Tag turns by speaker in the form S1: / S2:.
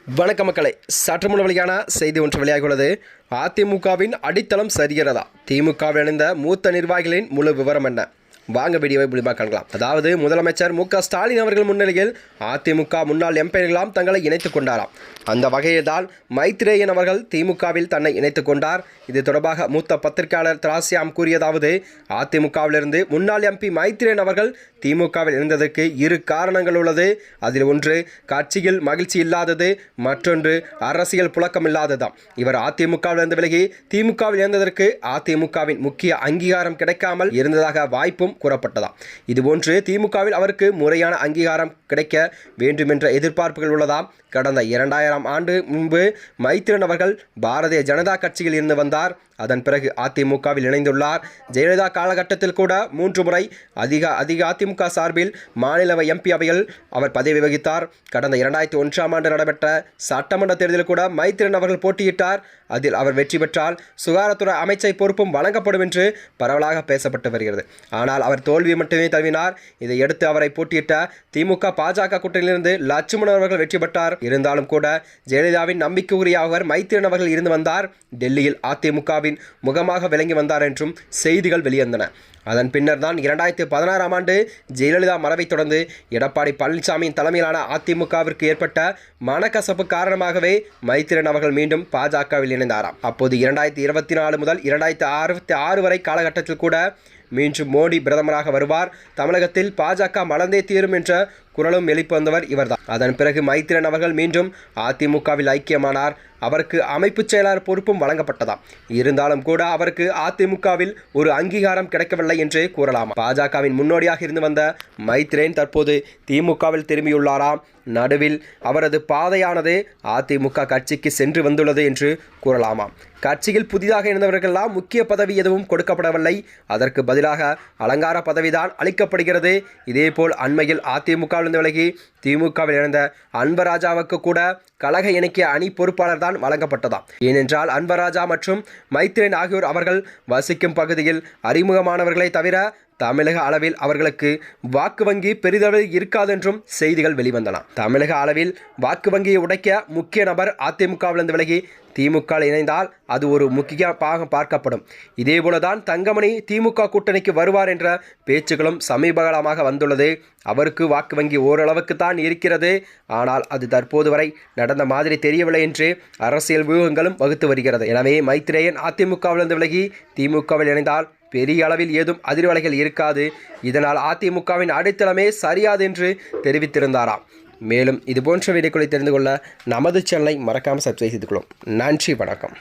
S1: வணக்க மக்களை, சற்று முன் வெளியான செய்தி ஒன்று வெளியாகியுள்ளது. அதிமுகவின் அடித்தளம் சரிகிறதா? திமுகவில் இணைந்த மூத்த நிர்வாகிகளின் முழு விவரம் என்ன? வாங்க வீடியோவை மூலமாக காணலாம். அதாவது முதலமைச்சர் மு.க. ஸ்டாலின் அவர்கள் முன்னிலையில் அதிமுக முன்னாள் எம்பிகளெல்லாம் தங்களை இணைத்துக் கொண்டாராம். அந்த வகையில் தான் மைத்ரேயன் அவர்கள் திமுகவில் தன்னை இணைத்துக் கொண்டார். இது தொடர்பாக மூத்த பத்திரிகையாளர் திராசியாம் கூறியதாவது, அதிமுகவிலிருந்து முன்னாள் எம்பி மைத்ரேயன் அவர்கள் திமுகவில் இணைந்ததற்கு இரு காரணங்கள் உள்ளது. அதில் ஒன்று கட்சியில் மகிழ்ச்சி இல்லாதது, மற்றொன்று அரசியல் புழக்கம் இல்லாததாம். இவர் அதிமுகவிலிருந்து விலகி திமுகவில் இணைந்ததற்கு அதிமுகவின் முக்கிய அங்கீகாரம் கிடைக்காமல் இருந்ததாக வாய்ப்பும் கூறப்பட்டதாம். இதுபோன்று திமுகவில் அவருக்கு முறையான அங்கீகாரம் கிடைக்க வேண்டும் என்ற எதிர்பார்ப்புகள் உள்ளதாம். கடந்த 2000 ஆண்டு முன்பு மைத்ரேயன் அவர்கள் பாரதிய ஜனதா கட்சியில் இருந்து வந்தார். அதன் பிறகு அதிமுகவில் இணைந்துள்ளார். ஜெயலலிதா காலகட்டத்தில் கூட 3 முறை அதிக அதிமுக சார்பில் மாநிலவை எம்பி அவையில் அவர் பதவி வகித்தார். கடந்த 2001ஆம் ஆண்டு நடைபெற்ற சட்டமன்ற தேர்தலில் கூட மைத்ரேயன் அவர்கள் போட்டியிட்டார். அதில் அவர் வெற்றி பெற்றால் சுகாதாரத்துறை அமைச்சை பொறுப்பும் வழங்கப்படும் என்று பரவலாக பேசப்பட்டு வருகிறது. ஆனால் அவர் தோல்வி மட்டுமே தழுவினார். இதையடுத்து அவரை போட்டியிட்ட திமுக பாஜக கூட்டணியிலிருந்து லட்சுமணன் அவர்கள் வெற்றி பெற்றார். இருந்தாலும் கூட ஜெயலலிதாவின் நம்பிக்கைக்குரிய அவர் மைத்ரேயன் அவர்கள் இருந்து வந்தார். டெல்லியில் அதிமுகவின் முகமாக விளங்கி வந்தார் என்றும் செய்திகள் வெளிவந்தன. அதன் பின்னர் தான் 2016ஆம் ஆண்டு ஜெயலலிதா மறைவை தொடர்ந்து எடப்பாடி பழனிசாமியின் தலைமையிலான அதிமுகவிற்கு ஏற்பட்ட மனக்கசப்பு காரணமாகவே மைத்ரேயன் அவர்கள் மீண்டும் பாஜகவில் இணைந்தாராம். அப்போது 2024 முதல் 2066 வரை காலகட்டத்தில் கூட மீண்டும் மோடி பிரதமராக வருவார், தமிழகத்தில் பாஜக மலர்ந்தே தீரும் என்ற குரலும் எழுப்பி வந்தவர் இவர்தான். அதன் பிறகு மைத்ரேயன் அவர்கள் மீண்டும் அதிமுகவில் ஐக்கியமானார். அவருக்கு அமைப்பு செயலாளர் பொறுப்பும் வழங்கப்பட்டதாம். இருந்தாலும் கூட அவருக்கு அதிமுகவில் ஒரு அங்கீகாரம் கிடைக்கவில்லை என்று கூறலாம். பாஜகவின் முன்னோடியாக இருந்து வந்த மைத்ரேயன் தற்போது திமுகவில் திரும்பியுள்ளாராம். நடுவில் அவரது பாதையானது அதிமுக கட்சிக்கு சென்று வந்துள்ளது என்று கூறலாமாம். கட்சியில் புதிதாக இருந்தவர்களெல்லாம் முக்கிய பதவி எதுவும் கொடுக்கப்படவில்லை. அதற்கு பதிலாக அலங்கார பதவிதான் அளிக்கப்படுகிறது. இதேபோல் அண்மையில் அதிமுகவிலிருந்து விலகி திமுகவில் இணைந்த அன்பராஜாவுக்கு கூட கழக இணக்கிய அணி பொறுப்பாளர் தான் வழங்கப்பட்டதாம். ஏனென்றால் அன்பராஜா மற்றும் மைத்ரேயன் ஆகியோர் அவர்கள் வசிக்கும் பகுதியில் அறிமுகமானவர்களை தவிர தமிழக அளவில் அவர்களுக்கு வாக்கு வங்கி பெரிதளவில் இருக்காதென்றும் செய்திகள் வெளிவந்தன. தமிழக அளவில் வாக்கு வங்கியை உடைக்க முக்கிய நபர் அதிமுகவிலிருந்து விலகி திமுக இணைந்தால் அது ஒரு முக்கிய பாகம் பார்க்கப்படும். இதேபோலதான் தங்கமணி திமுக கூட்டணிக்கு வருவார் என்ற பேச்சுகளும் சமீபகாலமாக வந்துள்ளது. அவருக்கு வாக்கு வங்கி ஓரளவுக்கு தான் இருக்கிறது. ஆனால் அது தற்போது வரை நடந்த மாதிரி தெரியவில்லை என்று அரசியல் வியூகங்களும் வகுத்து வருகிறது. எனவே மைத்ரேயன் அதிமுகவிலிருந்து விலகி திமுகவில் இணைந்தால் பெரிய அளவில் ஏதும் அதிர்வலைகள் இருக்காது. இதனால் அதிமுகவின் அடித்தளமே சரியாது என்று தெரிவித்திருந்தாராம். மேலும் இதுபோன்ற வீடியோக்களை தெரிந்து கொள்ள நமது சேனலை மறக்காமல் சப்ஸ்கிரைப் செய்து கொள்ளும். நன்றி, வணக்கம்.